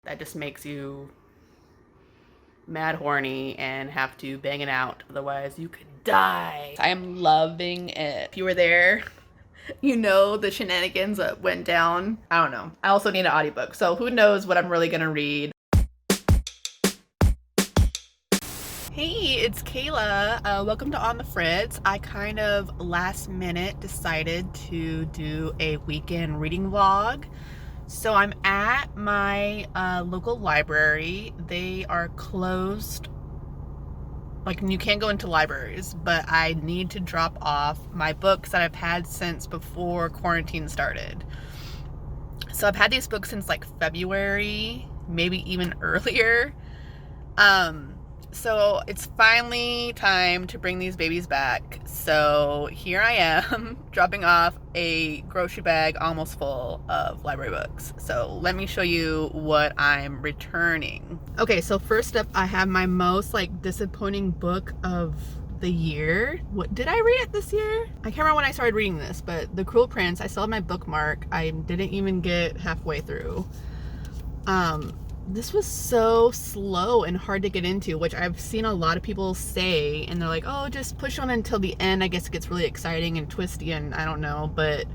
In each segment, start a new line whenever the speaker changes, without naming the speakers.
that just makes you mad horny and have to bang it out. Otherwise, you could die. I am loving it. If you were there, you know the shenanigans that went down. I don't know. I also need an audiobook, so who knows what I'm really gonna read. Hey, it's Kayla. Welcome to On the Fritz. I kind of last minute decided to do a weekend reading vlog. So I'm at my local library. They are closed. Like, you can't go into libraries, but I need to drop off my books that I've had since before quarantine started. So I've had these books since like February, maybe even earlier. So it's finally time to bring these babies back. So here I am dropping off a grocery bag almost full of library books. So let me show you what I'm returning. Okay, so first up I have my most like disappointing book of the year. What did I read it this year? I can't remember when I started reading this, but The Cruel Prince. I still have my bookmark. I didn't even get halfway through. This was so slow and hard to get into, which I've seen a lot of people say, and they're like, oh, just push on until the end. I guess it gets really exciting and twisty, and I don't know, but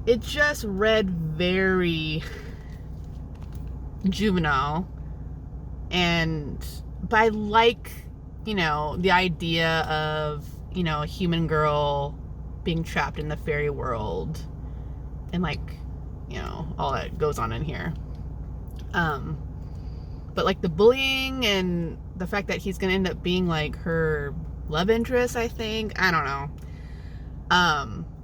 it just read very juvenile. But I like, you know, the idea of, you know, a human girl being trapped in the fairy world and, like, you know, all that goes on in here. But like the bullying and the fact that he's gonna end up being like her love interest, I think. I don't know.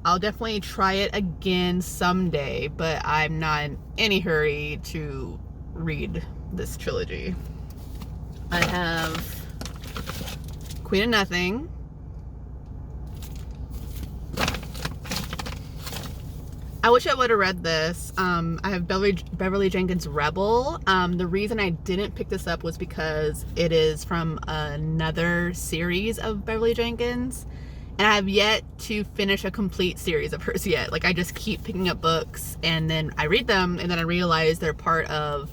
I'll definitely try it again someday, but I'm not in any hurry to read this trilogy. I have Queen of Nothing. I wish I would have read this. I have Beverly Jenkins' Rebel. The reason I didn't pick this up was because it is from another series of Beverly Jenkins, and I have yet to finish a complete series of hers yet. Like, I just keep picking up books, and then I read them, and then I realize they're part of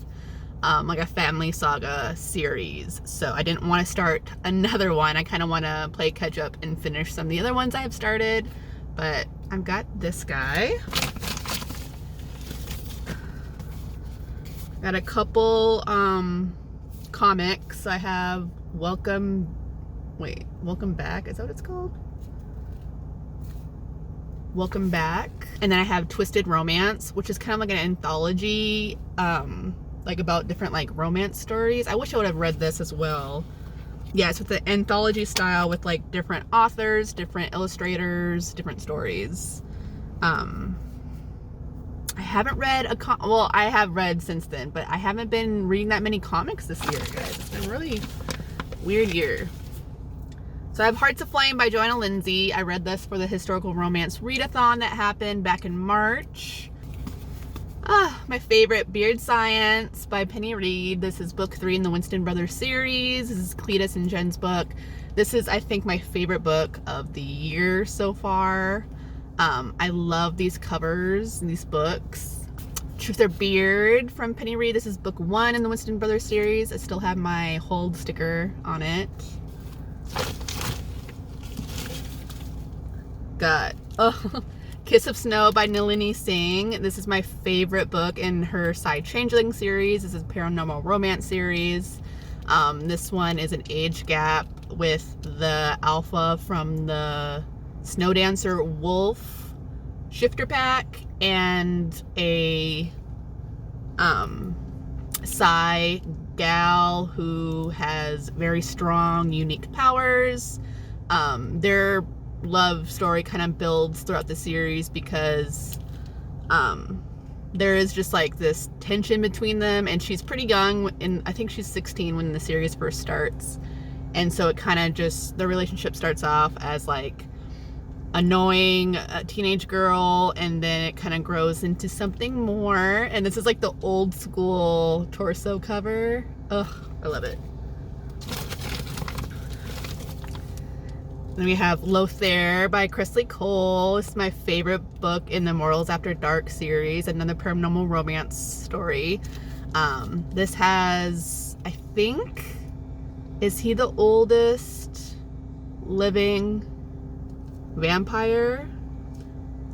like a family saga series. So I didn't want to start another one. I kind of want to play catch up and finish some of the other ones I have started. But I've got this guy. Got a couple comics. I have Welcome Back. Is that what it's called? Welcome Back. And then I have Twisted Romance, which is kind of like an anthology, like about different like romance stories. I wish I would have read this as well. Yeah, it's with the anthology style with like different authors, different illustrators, different stories. I haven't read well, I have read since then, but I haven't been reading that many comics this year, guys. It's been a really weird year. So I have Hearts of Flame by Joanna Lindsey. I read this for the historical romance readathon that happened back in March. My favorite, Beard Science by Penny Reed. This is book 3 in the Winston Brothers series. This is Cletus and Jen's book. This is, I think, my favorite book of the year so far. I love these covers and these books. Truth or Beard from Penny Reed. This is book 1 in the Winston Brothers series. I still have my hold sticker on it. Got Kiss of Snow by Nalini Singh. This is my favorite book in her Side Changeling series. This is paranormal romance series. This one is an age gap with the alpha from the Snow Dancer Wolf shifter pack and a Psy gal who has very strong, unique powers. Their love story kind of builds throughout the series because there is just like this tension between them, and she's pretty young, and I think she's 16 when the series first starts, and so it kind of just, the relationship starts off as like annoying teenage girl, and then it kind of grows into something more. And this is like the old school torso cover. Ugh, I love it. Then we have Lothair by Chrisley Cole. This is my favorite book in the Mortals After Dark series, another paranormal romance story. This has, I think, is he the oldest living vampire?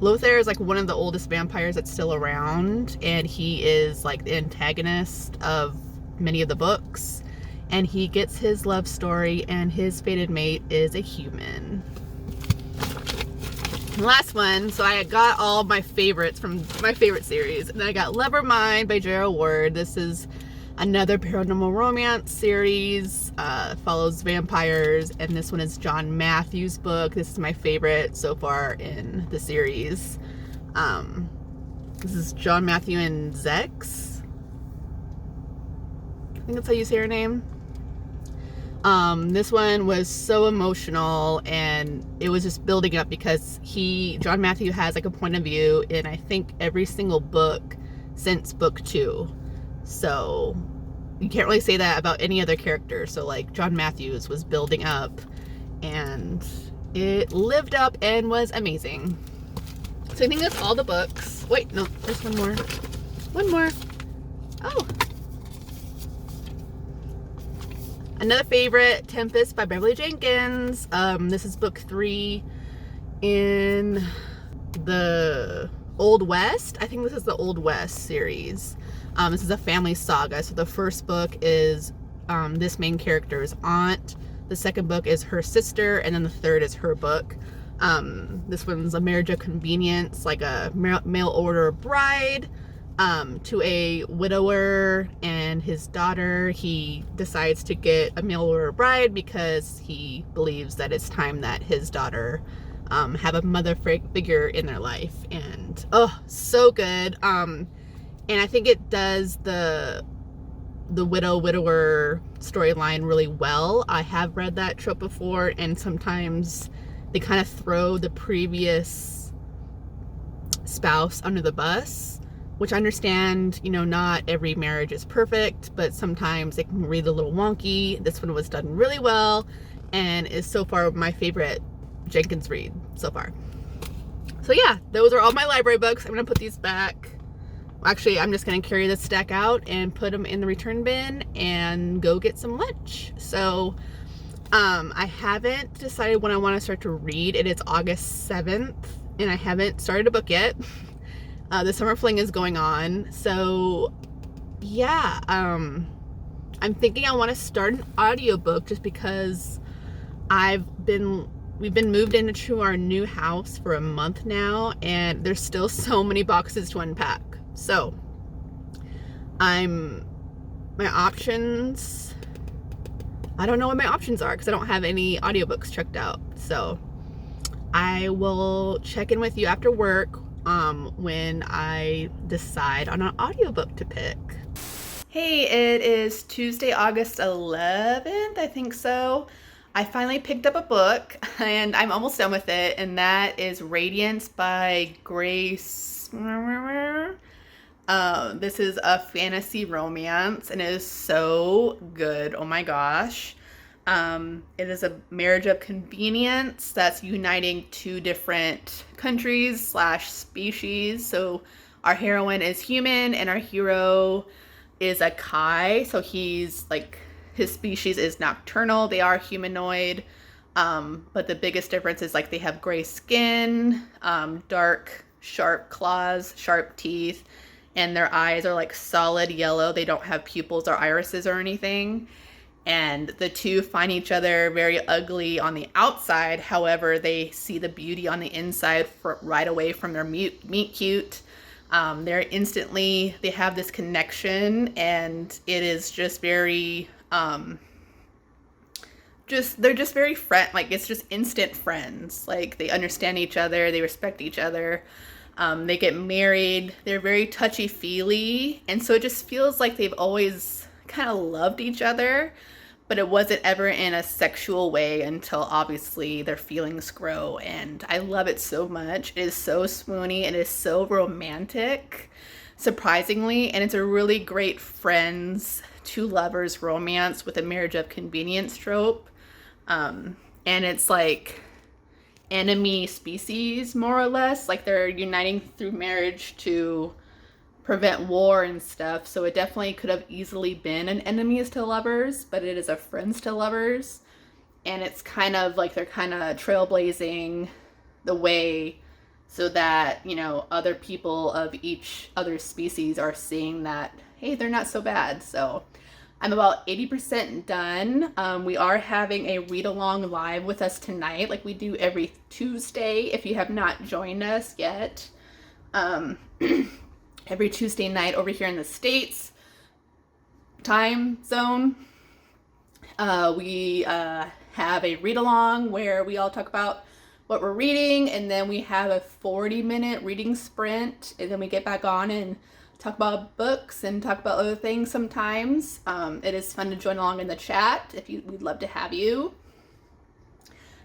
Lothair is like one of the oldest vampires that's still around, and he is like the antagonist of many of the books, and he gets his love story, and his fated mate is a human. Last one, so I got all my favorites from my favorite series, and then I got Lovermind by Gerald Ward. This is another paranormal romance series, follows vampires, and this one is John Matthews' book. This is my favorite so far in the series. This is John Matthew and Zex. I think that's how you say her name. This one was so emotional, and it was just building up because John Matthew has like a point of view in I think every single book since book 2. So you can't really say that about any other character. So like John Matthews was building up, and it lived up and was amazing. So I think that's all the books. Wait, no, there's one more. One more. Oh. Another favorite, Tempest by Beverly Jenkins. This is book 3 in the Old West. I think this is the Old West series. This is a family saga. So the first book is this main character's aunt. The second book is her sister, and then the third is her book. This one's a marriage of convenience, like a mail order bride to a widower and his daughter. He decides to get a mail order bride because he believes that it's time that his daughter have a mother figure in their life. And oh, so good. And I think it does the widower storyline really well. I have read that trope before, and sometimes they kind of throw the previous spouse under the bus, which I understand, you know, not every marriage is perfect, but sometimes it can read a little wonky. This one was done really well and is so far my favorite Jenkins read so far. So yeah, those are all my library books. I'm gonna put these back. Actually, I'm just gonna carry this stack out and put them in the return bin and go get some lunch. So I haven't decided when I want to start to read. It is August 7th and I haven't started a book yet. The summer fling is going on. So yeah, I'm thinking I want to start an audiobook just because we've been moved into our new house for a month now, and there's still so many boxes to unpack. So my options, I don't know what my options are because I don't have any audiobooks checked out. So I will check in with you after work when I decide on an audiobook to pick. Hey, it is Tuesday, August 11th, I think so. I finally picked up a book and I'm almost done with it, and that is Radiance by Grace. This is a fantasy romance and it is so good. Oh my gosh. It is a marriage of convenience that's uniting two different countries / species. So our heroine is human and our hero is a Kai. So he's like, his species is nocturnal. They are humanoid. But the biggest difference is like they have gray skin, dark, sharp claws, sharp teeth, and their eyes are like solid yellow. They don't have pupils or irises or anything. And the two find each other very ugly on the outside. However, they see the beauty on the inside right away from their meet cute. They have this connection, and it is just very, they're just very like it's just instant friends. Like they understand each other, they respect each other. They get married, they're very touchy-feely, and so it just feels like they've always kind of loved each other, but it wasn't ever in a sexual way until obviously their feelings grow, and I love it so much. It is so swoony, it is so romantic, surprisingly, and it's a really great friends to lovers romance with a marriage of convenience trope. And it's like, enemy species, more or less. Like they're uniting through marriage to prevent war and stuff. So it definitely could have easily been an enemies to lovers, but it is a friends to lovers. And it's kind of like they're kind of trailblazing the way so that, you know, other people of each other species are seeing that, hey, they're not so bad. So I'm about 80% done. We are having a read-along live with us tonight, like we do every Tuesday, if you have not joined us yet. Every Tuesday night over here in the States time zone. We have a read-along where we all talk about what we're reading, and then we have a 40-minute reading sprint, and then we get back on and talk about books and talk about other things sometimes. It is fun to join along in the chat. We'd love to have you.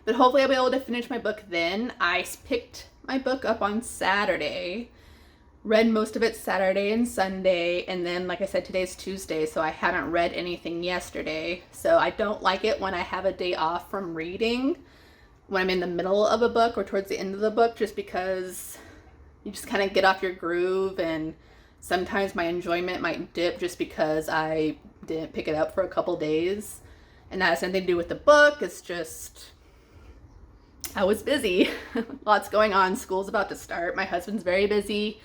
But hopefully I'll be able to finish my book then. I picked my book up on Saturday, read most of it Saturday and Sunday, and then, like I said, today's Tuesday, so I haven't read anything yesterday. So I don't like it when I have a day off from reading, when I'm in the middle of a book or towards the end of the book, just because you just kind of get off your groove, and sometimes my enjoyment might dip just because I didn't pick it up for a couple days. And that has nothing to do with the book. It's just, I was busy. Lots going on. School's about to start. My husband's very busy.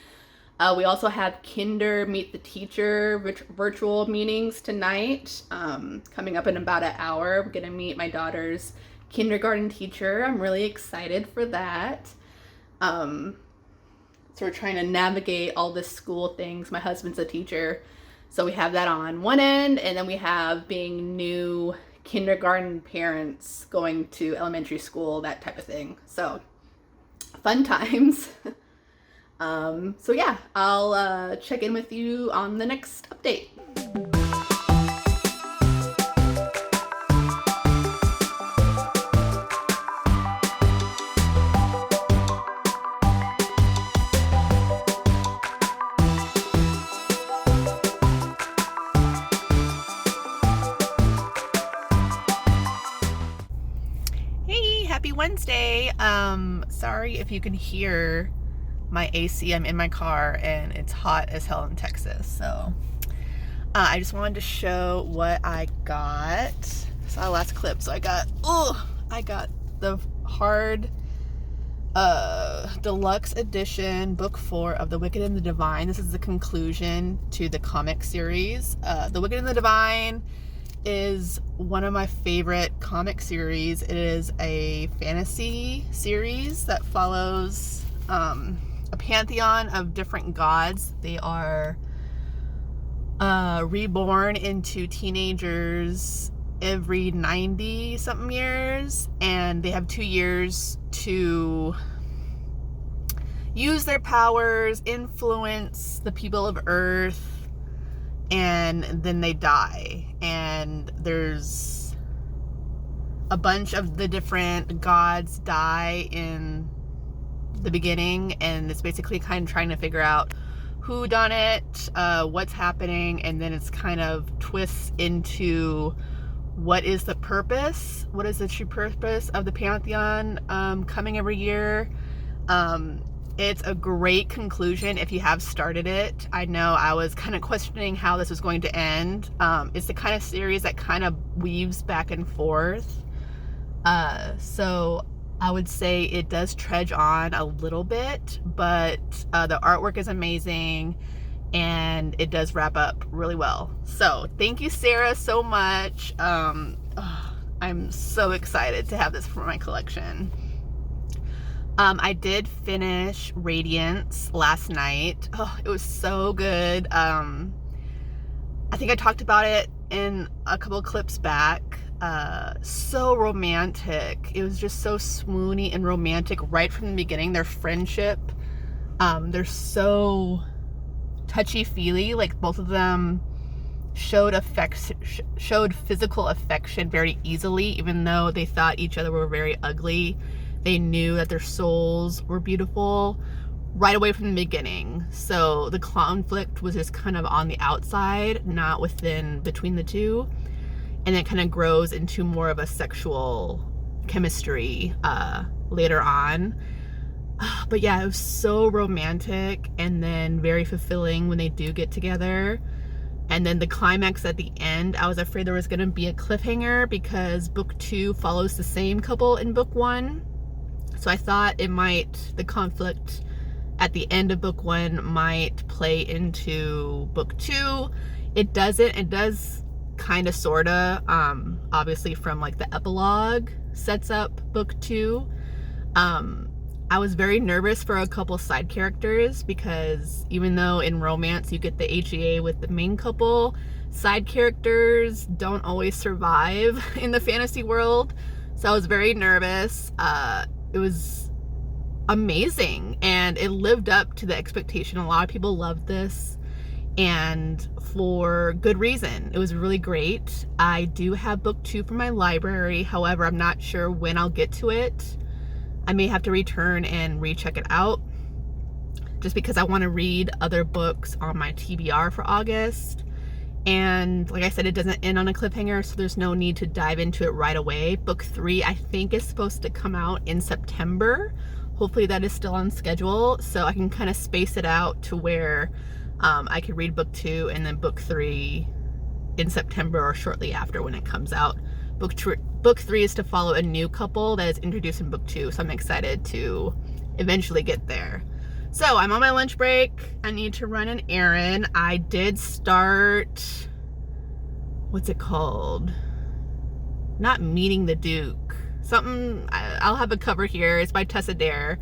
We also have Kinder Meet the Teacher virtual meetings tonight, coming up in about an hour. We're going to meet my daughter's kindergarten teacher. I'm really excited for that. So we're trying to navigate all the school things. My husband's a teacher, so we have that on one end, and then we have being new kindergarten parents going to elementary school, that type of thing. So fun times. So yeah, I'll check in with you on the next update. Hey, happy Wednesday. Sorry if you can hear my AC. I'm in my car and it's hot as hell in Texas. So I just wanted to show what I got. Saw the last clip. So I got the hard deluxe edition, book 4 of The Wicked and the Divine. This is the conclusion to the comic series. The Wicked and the Divine is one of my favorite comic series. It is a fantasy series that follows a pantheon of different gods. They are reborn into teenagers every 90 something years, and they have 2 years to use their powers, influence the people of Earth, and then they die. And there's a bunch of the different gods die in the beginning, and it's basically kind of trying to figure out who done it, what's happening, and then it's kind of twists into what is the purpose, what is the true purpose of the pantheon coming every year. It's a great conclusion if you have started it. I know I was kind of questioning how this was going to end. It's the kind of series that kind of weaves back and forth, so I would say it does trudge on a little bit, but the artwork is amazing and it does wrap up really well. So thank you, Sarah, so much. I'm so excited to have this for my collection. I did finish Radiance last night. Oh, it was so good. I think I talked about it in a couple of clips back. So romantic. It was just so swoony and romantic right from the beginning. Their friendship, they're so touchy-feely. Like, both of them showed physical affection very easily, even though they thought each other were very ugly. They knew that their souls were beautiful right away from the beginning. So the conflict was just kind of on the outside, not between the two. And it kind of grows into more of a sexual chemistry later on. But yeah, it was so romantic and then very fulfilling when they do get together. And then the climax at the end, I was afraid there was going to be a cliffhanger because book 2 follows the same couple in book 1. So I thought the conflict at the end of book 1 might play into book 2. It doesn't. It does kind of, sort of, obviously from like the epilogue sets up book 2. I was very nervous for a couple side characters because even though in romance you get the HEA with the main couple, side characters don't always survive in the fantasy world. So I was very nervous. It was amazing and it lived up to the expectation. A lot of people loved this, and for good reason. It was really great. I do have book 2 from my library. However, I'm not sure when I'll get to it. I may have to return and recheck it out just because I want to read other books on my TBR for August. And like I said, it doesn't end on a cliffhanger, so there's no need to dive into it right away. Book 3, I think, is supposed to come out in September. Hopefully that is still on schedule, so I can kind of space it out to where I could read book 2 and then book 3 in September or shortly after when it comes out. Book 3 is to follow a new couple that is introduced in book 2, so I'm excited to eventually get there. So I'm on my lunch break. I need to run an errand. I did start, what's it called? Not Meeting the Duke. Something, I'll have a cover here. It's by Tessa Dare.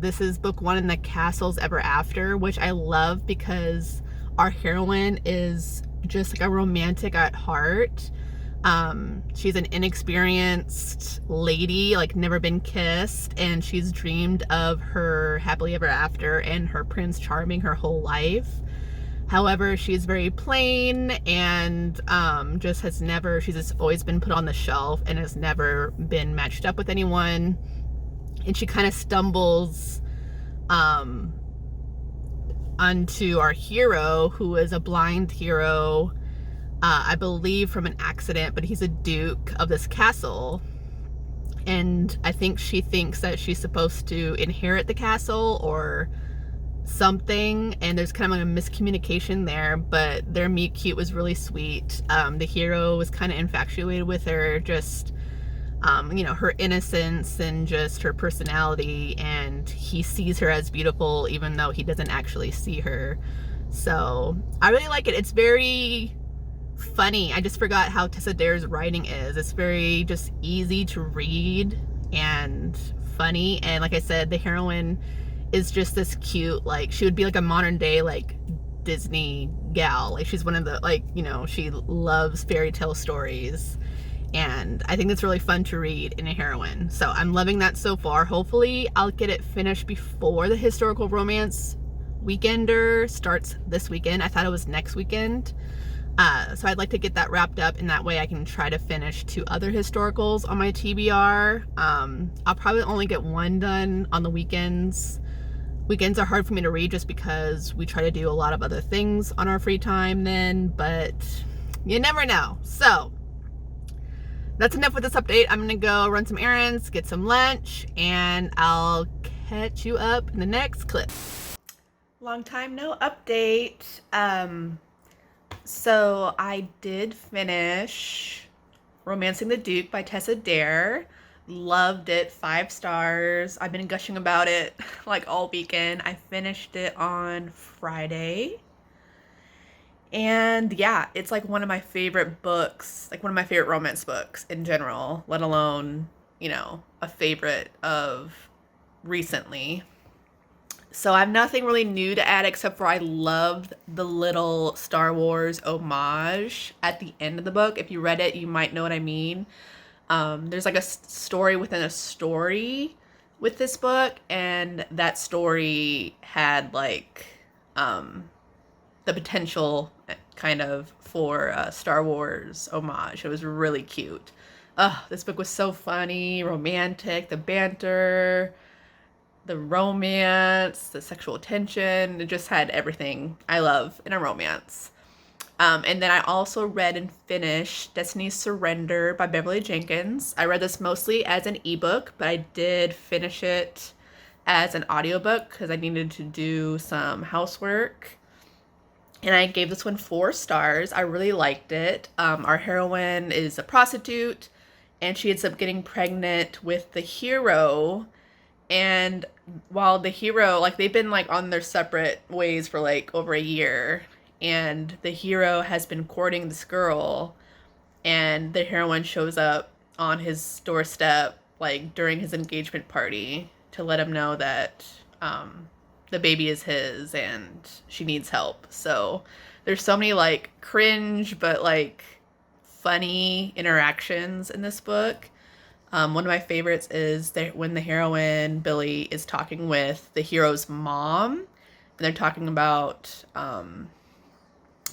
This is book 1 in the Castles Ever After, which I love because our heroine is just like a romantic at heart. She's an inexperienced lady, like never been kissed, and she's dreamed of her happily ever after and her Prince Charming her whole life. However, she's very plain and she's just always been put on the shelf and has never been matched up with anyone. And she kind of stumbles onto our hero, who is a blind hero, I believe from an accident, but he's a duke of this castle. And I think she thinks that she's supposed to inherit the castle or something, and there's kind of like a miscommunication there, but their meet cute was really sweet. The hero was kind of infatuated with her, just her innocence and just her personality, and he sees her as beautiful even though he doesn't actually see her. So I really like it. It's very funny. I just forgot how Tessa Dare's writing is. It's very just easy to read and funny, and like I said, the heroine is just this cute, like she would be like a modern day like Disney gal. Like she's one of the she loves fairy tale stories, and I think it's really fun to read in a heroine. So I'm loving that so far. Hopefully I'll get it finished before the historical romance weekender starts this weekend. I thought it was next weekend. So I'd like to get that wrapped up, and that way I can try to finish 2 other historicals on my TBR. I'll probably only get 1 done on the weekends. Weekends are hard for me to read just because we try to do a lot of other things on our free time then, but you never know. So that's enough with this update. I'm gonna go run some errands, get some lunch, and I'll catch you up in the next clip. Long time no update. So I did finish Romancing the Duke by Tessa Dare. Loved it, 5 stars. I've been gushing about it like all weekend. I finished it on Friday. And yeah, it's like one of my favorite books, like one of my favorite romance books in general, let alone, a favorite of recently. So I have nothing really new to add except for I loved the little Star Wars homage at the end of the book. If you read it, you might know what I mean. There's like a story within a story with this book, and that story had like the potential kind of for a Star Wars homage. It was really cute. This book was so funny, romantic, the banter, the romance, the sexual tension. It just had everything I love in a romance. And then I also read and finished Destiny's Surrender by Beverly Jenkins. I read this mostly as an ebook, but I did finish it as an audiobook because I needed to do some housework. And I gave this one 4 stars. I really liked it. Our heroine is a prostitute, and she ends up getting pregnant with the hero. And while the hero, like, they've been like on their separate ways for like over a year, and the hero has been courting this girl, and the heroine shows up on his doorstep like during his engagement party to let him know that the baby is his and she needs help. So there's so many like cringe but like funny interactions in this book. One of my favorites is when the heroine, Billy, is talking with the hero's mom, and they're talking about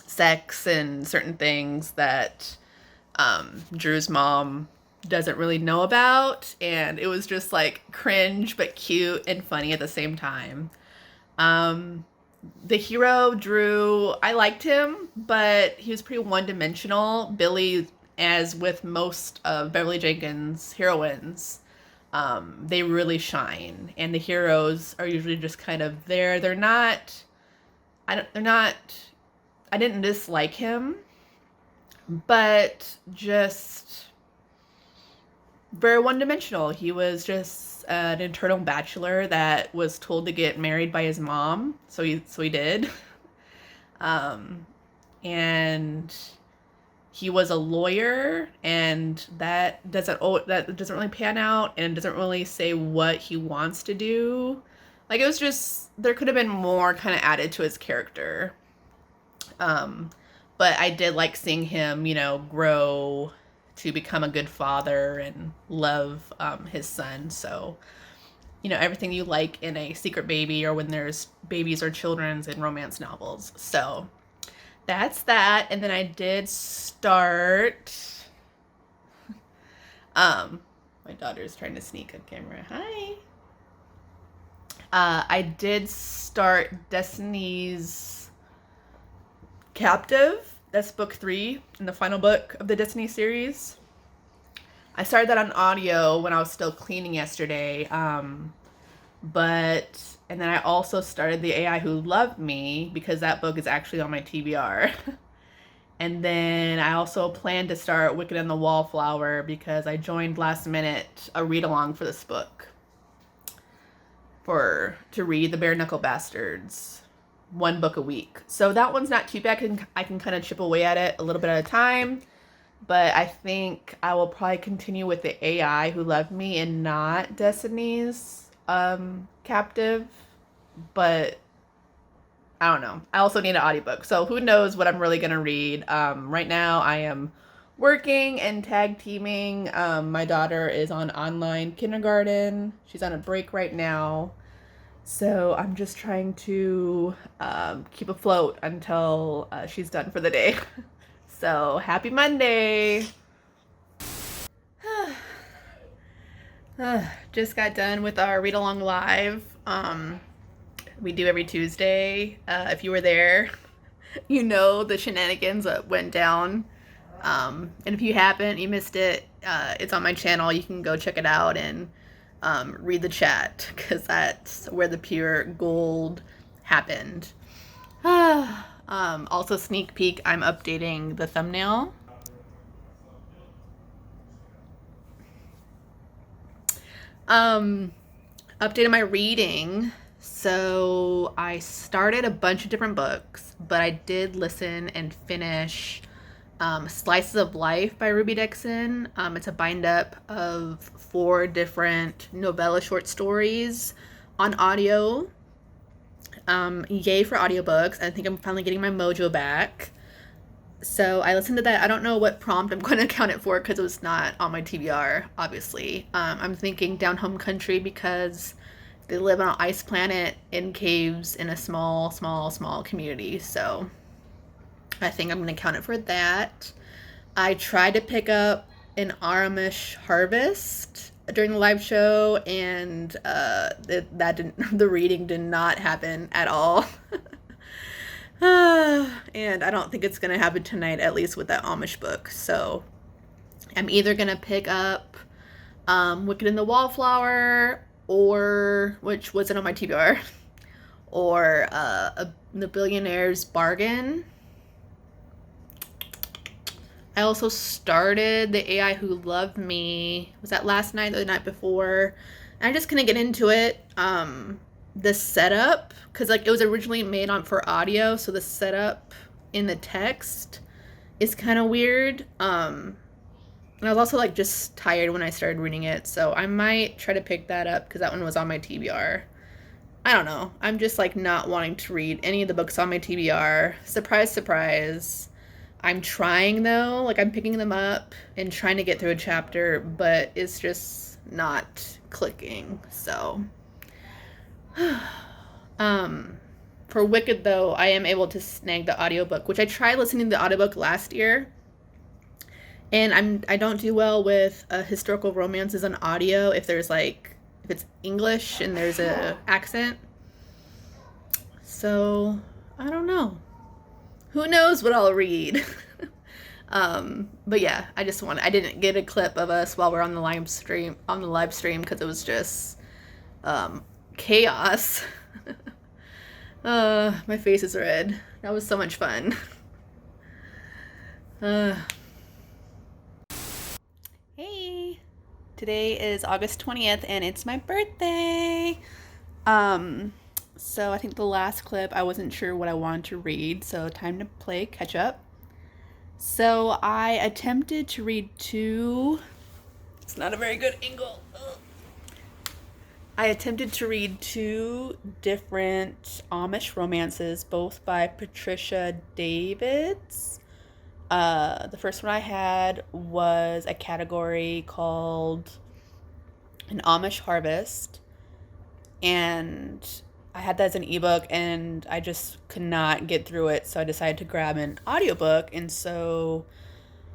sex and certain things that Drew's mom doesn't really know about, and it was just like cringe but cute and funny at the same time. The hero, Drew, I liked him, but he was pretty one-dimensional. Billy, as with most of Beverly Jenkins' heroines, they really shine, and the heroes are usually just kind of there. I didn't dislike him, but just very one-dimensional. He was just an eternal bachelor that was told to get married by his mom, so he did. And he was a lawyer, and that doesn't really pan out, and it doesn't really say what he wants to do. Like, it was just, there could have been more kind of added to his character. But I did like seeing him, grow to become a good father and love his son. So, everything you like in a secret baby, or when there's babies or children's in romance novels. So that's that. And then I did start, my daughter's trying to sneak on camera. Hi. I did start Destiny's Captive. That's book 3 and the final book of the Destiny series. I started that on audio when I was still cleaning yesterday. And then I also started The AI Who Loved Me, because that book is actually on my TBR. And then I also plan to start Wicked and the Wallflower, because I joined last minute a read-along for this book to read The Bare Knuckle Bastards, 1 book a week. So that one's not too bad. I can kind of chip away at it a little bit at a time. But I think I will probably continue with The AI Who Loved Me and not Destiny's Captive. But I don't know. I also need an audiobook. So who knows what I'm really going to read. Right now I am working and tag teaming. My daughter is on online kindergarten. She's on a break right now. So I'm just trying to keep afloat until she's done for the day. So happy Monday. Just got done with our read along live. We do every Tuesday. If you were there, you know the shenanigans that went down. And if you haven't, you missed it, it's on my channel. You can go check it out and read the chat, because that's where the pure gold happened. Also, sneak peek, I'm updating the thumbnail. Updated my reading. So I started a bunch of different books, but I did listen and finish Slices of Life by Ruby Dixon. It's a bind up of 4 different novella short stories on audio. Yay for audiobooks. I think I'm finally getting my mojo back. So I listened to that. I don't know what prompt I'm going to count it for, because it was not on my TBR, obviously. I'm thinking Down Home Country, because they live on an ice planet in caves in a small community. So I think I'm going to count it for that. I tried to pick up an Amish Harvest during the live show, and the reading did not happen at all. And I don't think it's gonna happen tonight, at least with that Amish book. So I'm either gonna pick up Wicked in the Wallflower, or which wasn't on my TBR, or The Billionaire's Bargain. I also started The AI Who Loved Me. Was that last night or the night before? And I just couldn't get into it. The setup, because like it was originally made on for audio, so the setup in the text is kind of weird. And I was also like just tired when I started reading it, so I might try to pick that up because that one was on my TBR. I don't know. I'm just like not wanting to read any of the books on my TBR. Surprise, surprise. I'm trying though, like I'm picking them up and trying to get through a chapter, but it's just not clicking. So, for Wicked though, I am able to snag the audiobook, which I tried listening to the audiobook last year. And I don't do well with historical romances on audio if it's English and there's a accent. So, I don't know. Who knows what I'll read? But yeah, I didn't get a clip of us while we're on the live stream because it was just chaos. My face is red. That was so much fun. Hey, today is August 20th and it's my birthday. So I think the last clip I wasn't sure what I wanted to read, so time to play catch up. So I attempted to read it's not a very good angle. Ugh. I attempted to read two different Amish romances, both by Patricia Davids. The first one I had was a category called An Amish Harvest, and I had that as an ebook and I just could not get through it, so I decided to grab an audiobook. And so,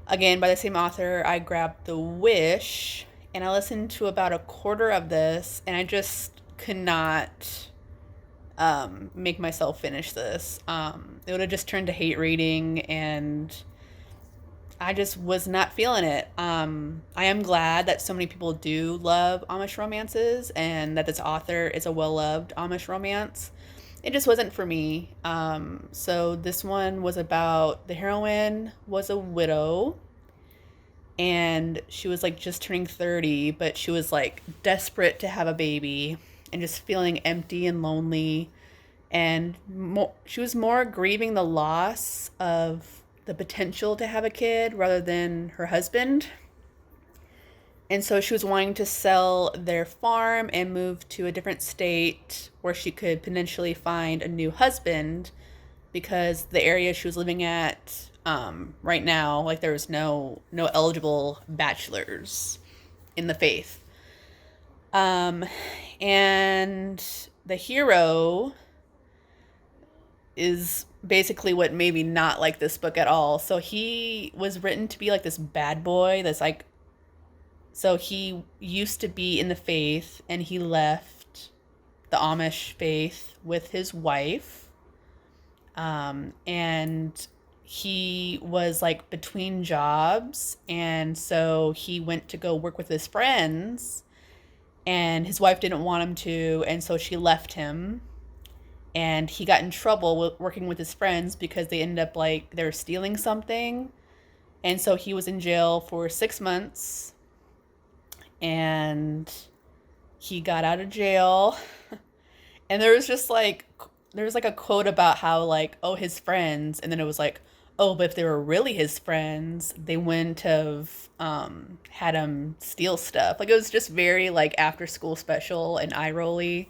again, by the same author, I grabbed The Wish, and I listened to about a quarter of this, and I just could not make myself finish this. It would have just turned to hate reading, and I just was not feeling it. I am glad that so many people do love Amish romances and that this author is a well-loved Amish romance. It just wasn't for me. So this one was about the heroine was a widow and she was like just turning 30, but she was like desperate to have a baby and just feeling empty and lonely. And she was more grieving the loss of the potential to have a kid rather than her husband. And so she was wanting to sell their farm and move to a different state where she could potentially find a new husband, because the area she was living at right now, like there was no eligible bachelors in the faith. And the hero is basically what made me not like this book at all. So he was written to be like this bad boy that's like, so he used to be in the faith and he left the Amish faith with his wife. And he was like between jobs, and so he went to go work with his friends, and his wife didn't want him to, and so she left him. And he got in trouble with working with his friends because they ended up like they were stealing something. And so he was in jail for 6 months. And he got out of jail. And there was like a quote about how like, oh, his friends. And then it was like, oh, but if they were really his friends, they wouldn't have had him steal stuff. Like it was just very like after school special and eye rolly.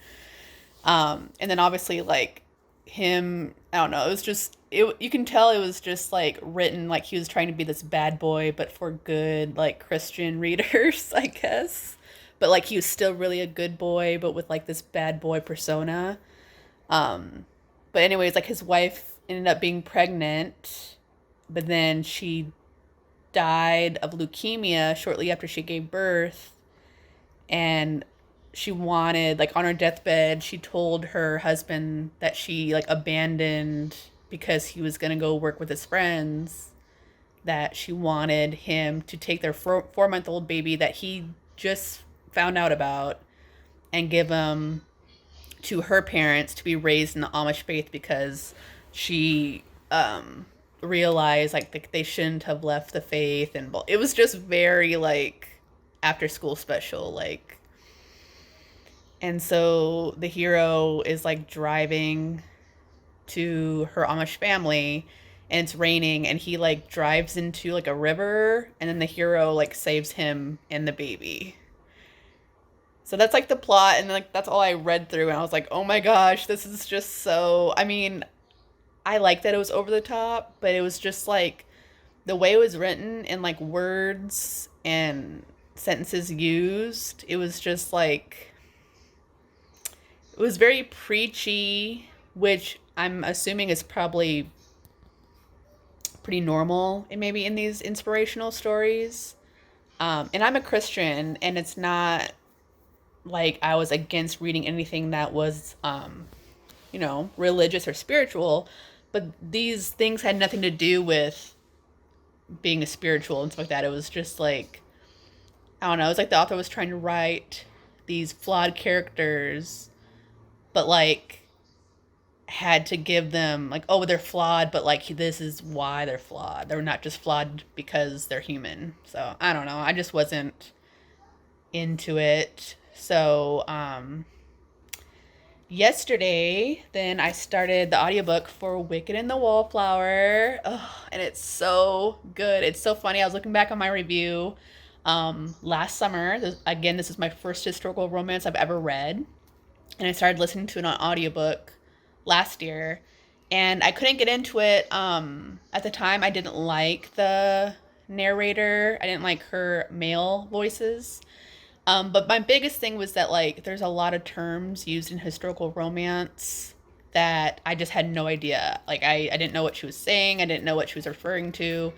And then obviously like him, I don't know, it was just, you can tell it was just like written like he was trying to be this bad boy, but for good like Christian readers, I guess. But like he was still really a good boy, but with like this bad boy persona. But anyways, like his wife ended up being pregnant, but then she died of leukemia shortly after she gave birth. And she wanted, like on her deathbed, she told her husband that she like abandoned because he was going to go work with his friends, that she wanted him to take their 4-month-old baby that he just found out about and give him to her parents to be raised in the Amish faith, because she realized like they shouldn't have left the faith. And it was just very like after school special, like. And so the hero is like driving to her Amish family, and it's raining, and he like drives into like a river, and then the hero like saves him and the baby. So that's like the plot, and like that's all I read through, and I was like, oh my gosh, this is just so, I mean, I like that it was over the top, but it was just like the way it was written and like words and sentences used, it was just like, it was very preachy, which I'm assuming is probably pretty normal and maybe in these inspirational stories. And I'm a Christian, and it's not like I was against reading anything that was, religious or spiritual, but these things had nothing to do with being a spiritual and stuff like that. It was just like, I don't know, it was like the author was trying to write these flawed characters, but like had to give them like, oh, they're flawed, but like this is why they're flawed. They're not just flawed because they're human. So I don't know. I just wasn't into it. So yesterday, then I started the audiobook for Wicked and the Wallflower. Oh, and it's so good. It's so funny. I was looking back on my review last summer. Again, this is my first historical romance I've ever read. And I started listening to it on audiobook last year. And I couldn't get into it. At the time, I didn't like the narrator. I didn't like her male voices. But my biggest thing was that, like, there's a lot of terms used in historical romance that I just had no idea. Like, I didn't know what she was saying. I didn't know what she was referring to.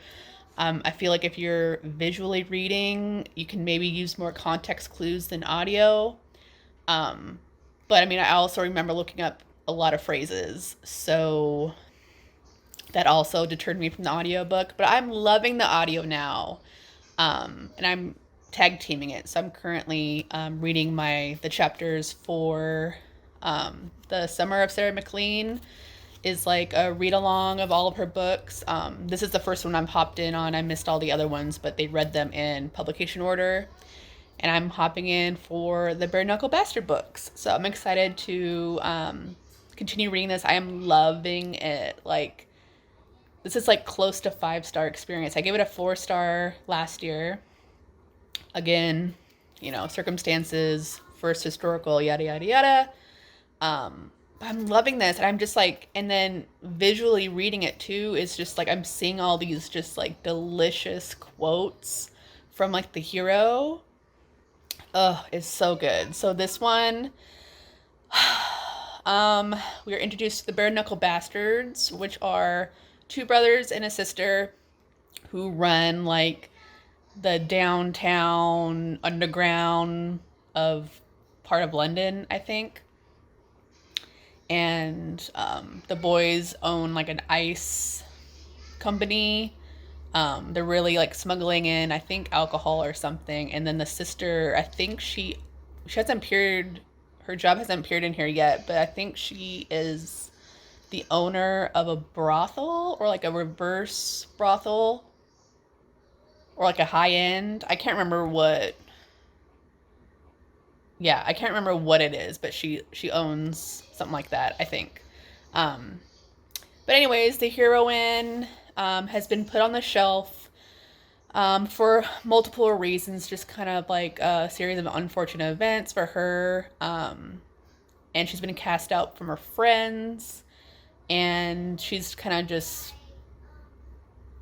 I feel like if you're visually reading, you can maybe use more context clues than audio. But, I mean, I also remember looking up a lot of phrases. So that also deterred me from the audiobook. But I'm loving the audio now. And I'm tag teaming it. So I'm currently reading the chapters for the Summer of Sarah Mclean is like a read along of all of her books. This is the first one I'm hopped in on. I missed all the other ones, but they read them in publication order. And I'm hopping in for the Bare Knuckle Bastard books. So I'm excited to continue reading this. I am loving it. Like, this is like close to 5-star experience. I gave it a 4-star last year. Again, circumstances, first historical, yada, yada, yada. I'm loving this. And I'm just like, and then visually reading it too is just like, I'm seeing all these just like delicious quotes from like the hero. Oh, it's so good. So this one, we are introduced to the Bare Knuckle Bastards, which are 2 brothers and a sister who run like the downtown underground of part of London, I think. And the boys own like an ice company. They're really like smuggling in, I think, alcohol or something. And then the sister, I think she hasn't appeared, her job hasn't appeared in here yet, but I think she is the owner of a brothel, or like a reverse brothel, or like a high end. I can't remember what. Yeah, I can't remember what it is, but she owns something like that, I think. But anyways, the heroine has been put on the shelf for multiple reasons, just kind of like a series of unfortunate events for her. And she's been cast out from her friends, and she's kind of just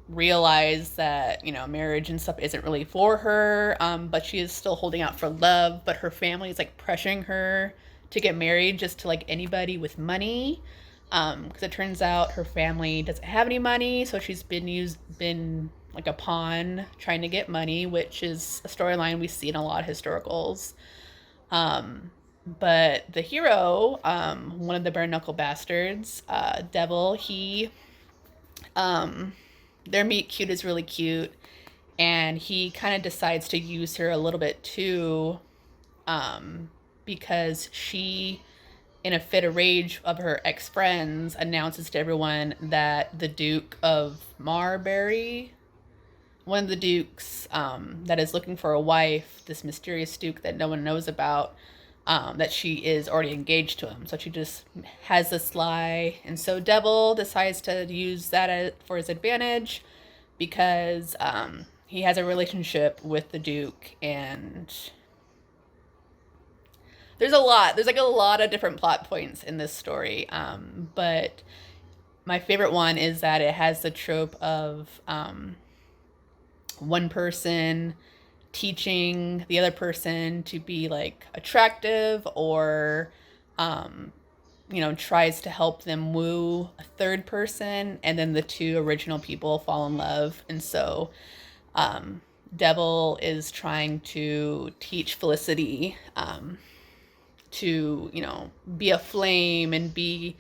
realized that, marriage and stuff isn't really for her, but she is still holding out for love, but her family is like pressuring her to get married just to like anybody with money, because it turns out her family doesn't have any money, so she's been like a pawn trying to get money, which is a storyline we see in a lot of historicals. But the hero, one of the bare knuckle bastards, Devil, their meet cute is really cute, and he kind of decides to use her a little bit too, because she, in a fit of rage of her ex-friends, announces to everyone that the Duke of Marbury, one of the dukes, that is looking for a wife, this mysterious duke that no one knows about, that she is already engaged to him. So she just has this lie. And so Devil decides to use that for his advantage, because he has a relationship with the Duke, and there's like a lot of different plot points in this story. But my favorite one is that it has the trope of one person teaching the other person to be like attractive, or tries to help them woo a third person, and then the two original people fall in love. And so Devil is trying to teach Felicity to be a flame and be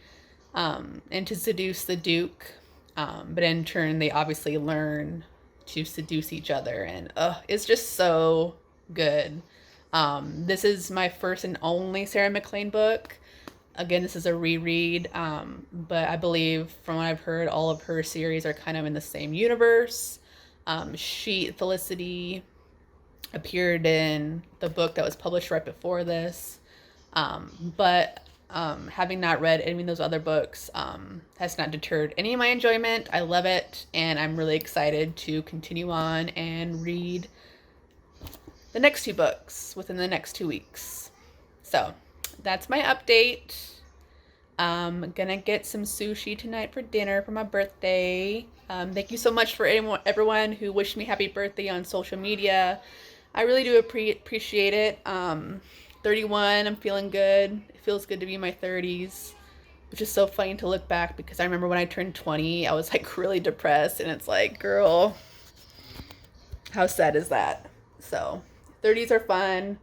and to seduce the Duke, but in turn they obviously learn to seduce each other, and it's just so good. This is my first and only Sarah Mclean book. Again, this is a reread, but I believe from what I've heard, all of her series are kind of in the same universe. Felicity appeared in the book that was published right before this, but having not read any of those other books has not deterred any of my enjoyment. I love it, and I'm really excited to continue on and read the next 2 books within the next 2 weeks. So that's my update. I'm gonna get some sushi tonight for dinner for my birthday. Thank you so much for everyone who wished me happy birthday on social media. I really do appreciate it. 31, I'm feeling good. It feels good to be in my 30s, which is so funny to look back, because I remember when I turned 20, I was like really depressed, and it's like, girl, how sad is that? So 30s are fun.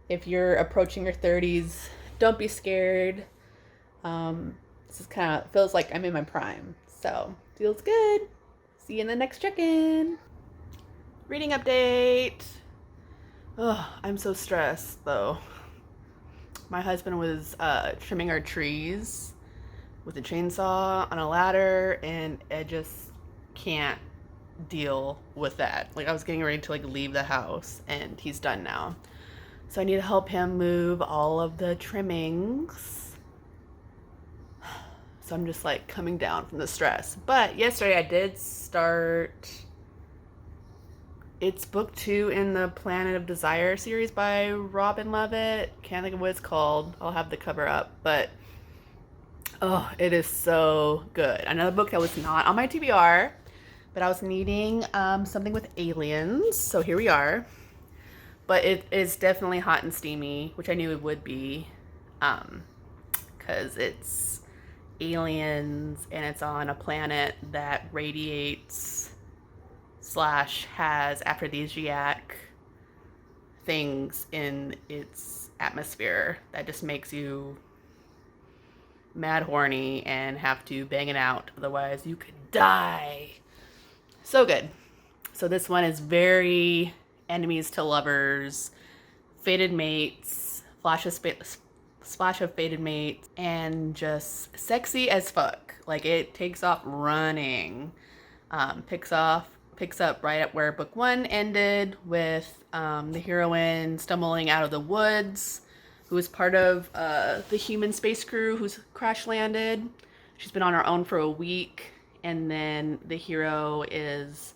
If you're approaching your 30s, don't be scared. This is kind of feels like I'm in my prime, so feels good. See you in the next check-in. Reading update. Oh, I'm so stressed though. My husband was trimming our trees with a chainsaw on a ladder, and I just can't deal with that. Like, I was getting ready to like leave the house, and he's done now. So I need to help him move all of the trimmings. So I'm just like coming down from the stress. But yesterday I did start, it's book 2 in the Planet of Desire series by Robin Levitt. Can't think of what it's called. I'll have the cover up. But oh, it is so good. Another book that was not on my TBR, but I was needing something with aliens. So here we are. But it is definitely hot and steamy, which I knew it would be, because it's aliens and it's on a planet that radiates / has aphrodisiac things in its atmosphere that just makes you mad horny and have to bang it out, otherwise you could die. So good. So this one is very enemies to lovers, fated mates, splash of fated mates, and just sexy as fuck. Like, it takes off running. Picks up right at where book 1 ended, with the heroine stumbling out of the woods, who is part of the human space crew who's crash landed. She's been on her own for a week, and then the hero is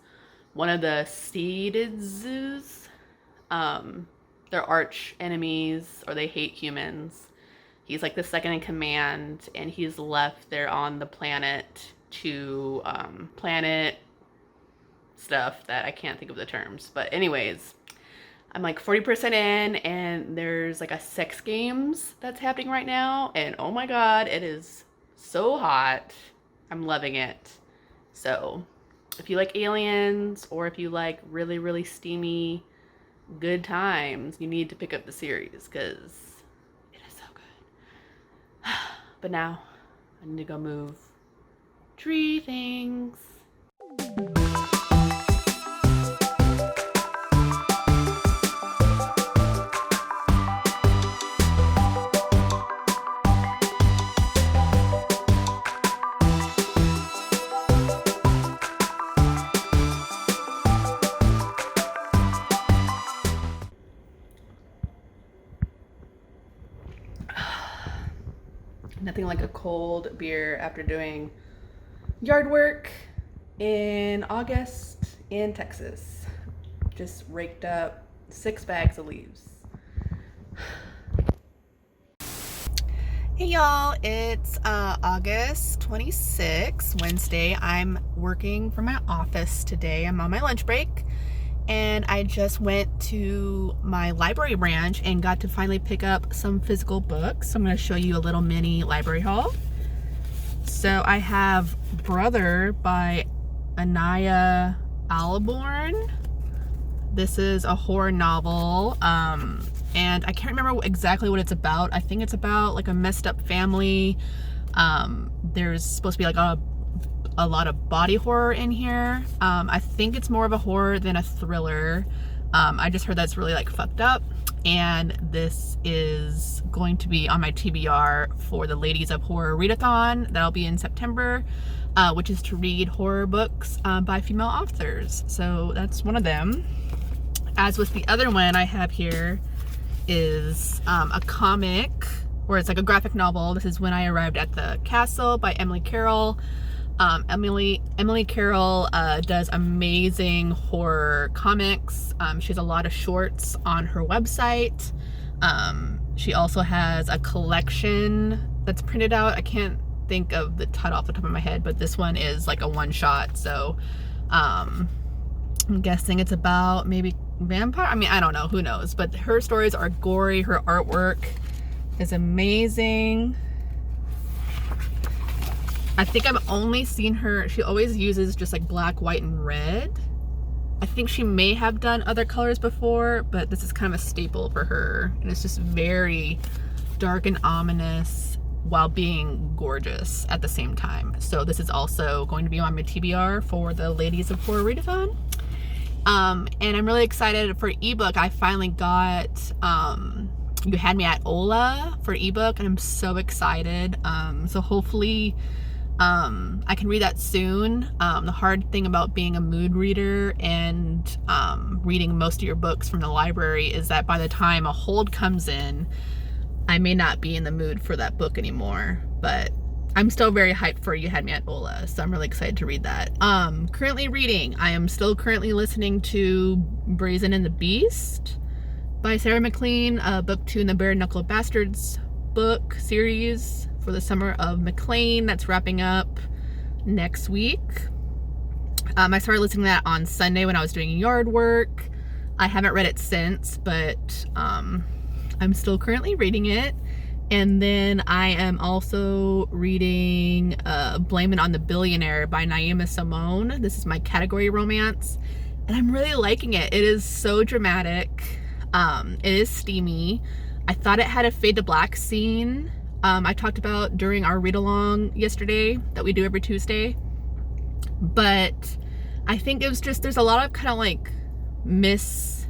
one of the seeded zoos. They're arch enemies, or they hate humans. He's like the second in command, and he's left there on the planet to planet stuff that I can't think of the terms. But anyways, I'm like 40% in, and there's like a sex games that's happening right now, and oh my god, it is so hot. I'm loving it. So if you like aliens, or if you like really, really steamy good times, you need to pick up the series, because it is so But now I need to go move tree things. Nothing like a cold beer after doing yard work in August in Texas. Just raked up 6 bags of leaves. Hey y'all, it's August 26th, Wednesday. I'm working from my office today. I'm on my lunch break. And I just went to my library branch and got to finally pick up some physical books. So I'm going to show you a little mini library haul. So I have Brother by Anaya Alborn. This is a horror novel. And I can't remember exactly what it's about. I think it's about like a messed up family. There's supposed to be like a lot of body horror in here. I think it's more of a horror than a thriller. I just heard that's really like fucked up, and this is going to be on my TBR for the Ladies of Horror readathon that'll be in September, which is to read horror books by female authors. So that's one of them. As with the other one I have here is a comic, or it's like a graphic novel. This is When I Arrived at the Castle by Emily Carroll. Emily Carroll does amazing horror comics. She has a lot of shorts on her website. She also has a collection that's printed out. I can't think of the title off the top of my head, but this one is like a one-shot. So I'm guessing it's about maybe vampire. I mean, I don't know, who knows, but her stories are gory. Her artwork is amazing. I think I've only seen her, she always uses just like black, white, and red. I think she may have done other colors before, but this is kind of a staple for her. And it's just very dark and ominous while being gorgeous at the same time. So this is also going to be on my TBR for the Ladies of Horror readathon. And I'm really excited for ebook. I finally got You Had Me at Ola for ebook, and I'm so excited. So hopefully I can read that soon. The hard thing about being a mood reader and reading most of your books from the library is that by the time a hold comes in, I may not be in the mood for that book anymore. But I'm still very hyped for You Had Me at Ola, so I'm really excited to read that. Currently reading, I am still currently listening to Brazen and the Beast by Sarah Mclean, book 2 in the Bare Knuckle Bastards book series for the Summer of Mclean. That's wrapping up next week. I started listening to that on Sunday when I was doing yard work. I haven't read it since, but I'm still currently reading it. And then I am also reading Blamen on the Billionaire by Naima Simone. This is my category romance, and I'm really liking it. It is so dramatic. It is steamy. I thought it had a fade to black scene I talked about during our read-along yesterday that we do every Tuesday. But I think it was just, there's a lot of kind of like misleading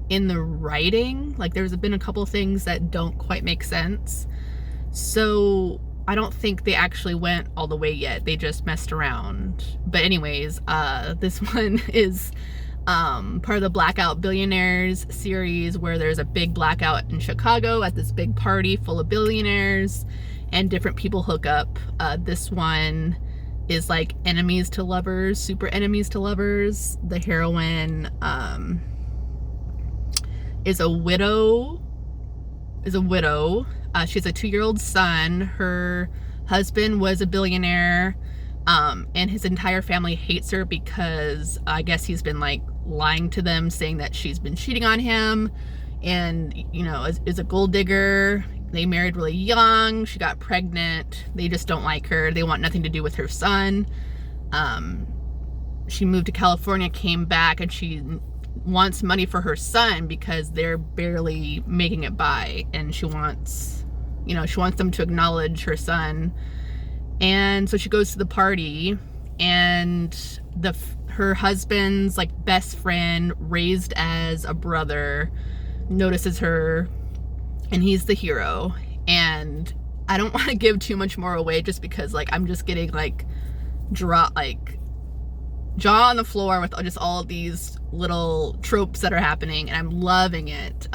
in the writing. Like there's been a couple things that don't quite make sense. So I don't think they actually went all the way yet. They just messed around. But anyways, this one is part of the Blackout Billionaires series, where there's a big blackout in Chicago at this big party full of billionaires and different people hook up. This one is like enemies to lovers, super enemies to lovers. The heroine is a widow. She has a 2-year-old son. Her husband was a billionaire, and his entire family hates her because I guess he's been like lying to them, saying that she's been cheating on him, and you know, is a gold digger. They married really young. She got pregnant. They just don't like her. They want nothing to do with her son. She moved to California, came back, and she wants money for her son because they're barely making it by, and she wants you know, she wants them to acknowledge her son. And so she goes to the party, and her husband's like best friend, raised as a brother, notices her, and he's the hero. And I don't want to give too much more away, just because like I'm just getting like jaw on the floor with just all of these little tropes that are happening, and I'm loving it.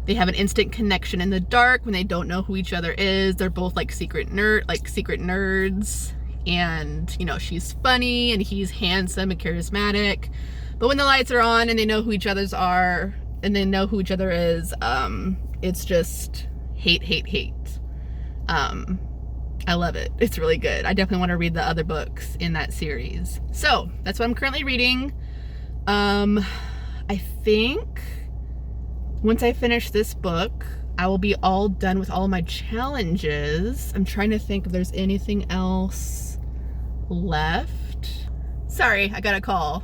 They have an instant connection in the dark when they don't know who each other is. They're both like secret nerds, and you know, she's funny and he's handsome and charismatic. But when the lights are on and they know who each other is, it's just hate. I love it. It's really good. I definitely want to read the other books in that series. So that's what I'm currently reading. I think once I finish this book, I will be all done with all of my challenges. I'm trying to think if there's anything else left. Sorry, I got a call.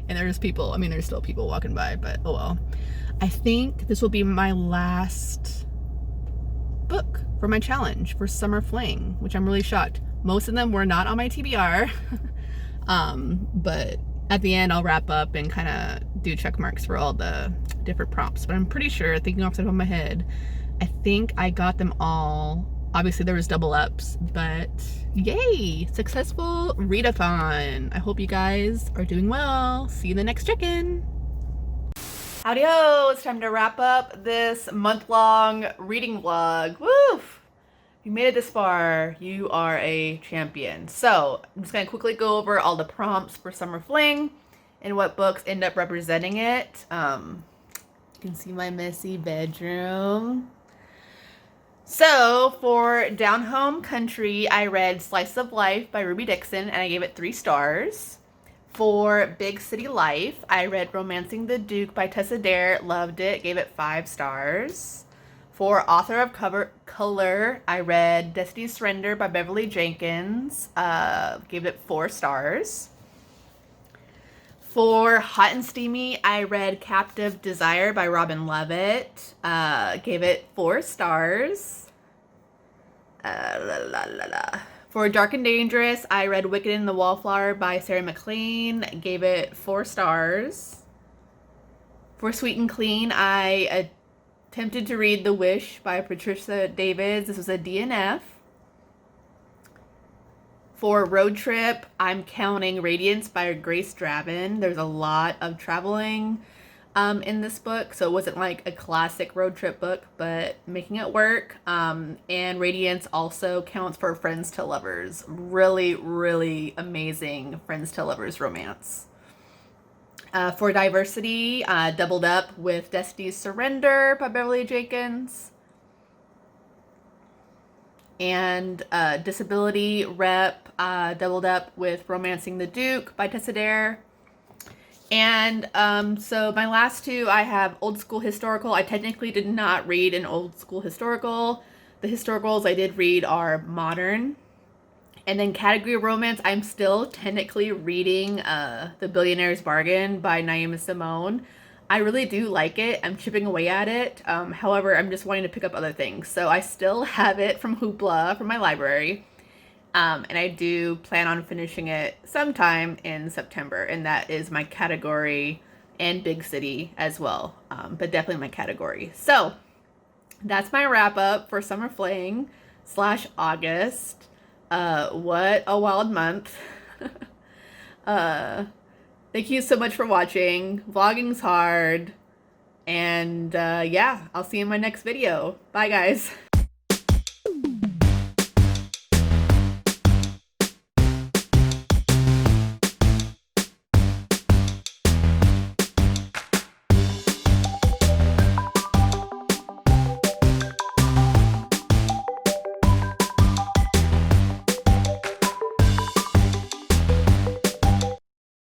And there's people. I mean, there's still people walking by, but oh well. I think this will be my last book for my challenge for Summer Fling, which I'm really shocked. Most of them were not on my TBR. But at the end, I'll wrap up and kind of do check marks for all the different prompts. But I'm pretty sure, thinking off the top of my head, I think I got them all. Obviously, there was double ups, but yay! Successful readathon. I hope you guys are doing well. See you in the next check-in. Howdy-ho! It's time to wrap up this month-long reading vlog. Woo! You made it this far. You are a champion. So, I'm just going to quickly go over all the prompts for Summer Fling and what books end up representing it. You can see my messy bedroom. So, for Down Home Country, I read Slice of Life by Ruby Dixon, and I gave it 3 stars. For Big City Life, I read Romancing the Duke by Tessa Dare, loved it, gave it 5 stars. For Author of Color, I read Destiny's Surrender by Beverly Jenkins, gave it 4 stars. For Hot and Steamy, I read Captive Desire by Robin Levitt, gave it 4 stars. For Dark and Dangerous, I read Wicked and the Wallflower by Sarah Mclean, gave it 4 stars. For Sweet and Clean, I attempted to read The Wish by Patricia Davids. This was a DNF. For Road Trip, I'm counting Radiance by Grace Draven. There's a lot of traveling in this book, so it wasn't like a classic road trip book, but making it work. And Radiance also counts for Friends to Lovers. Really, really amazing Friends to Lovers romance. For Diversity, doubled up with Destiny's Surrender by Beverly Jenkins. And Disability Rep, doubled up with Romancing the Duke by Tessa Dare. And so my last 2, I have Old School Historical. I technically did not read an Old School Historical. The historicals I did read are modern. And then Category Romance, I'm still technically reading The Billionaire's Bargain by Naima Simone. I really do like it. I'm chipping away at it. However, I'm just wanting to pick up other things. So I still have it from Hoopla from my library. And I do plan on finishing it sometime in September. And that is my category, and Big City as well. But definitely my category. So that's my wrap up for Summer Fling / August. What a wild month. Thank you so much for watching. Vlogging's hard. And yeah, I'll see you in my next video. Bye, guys.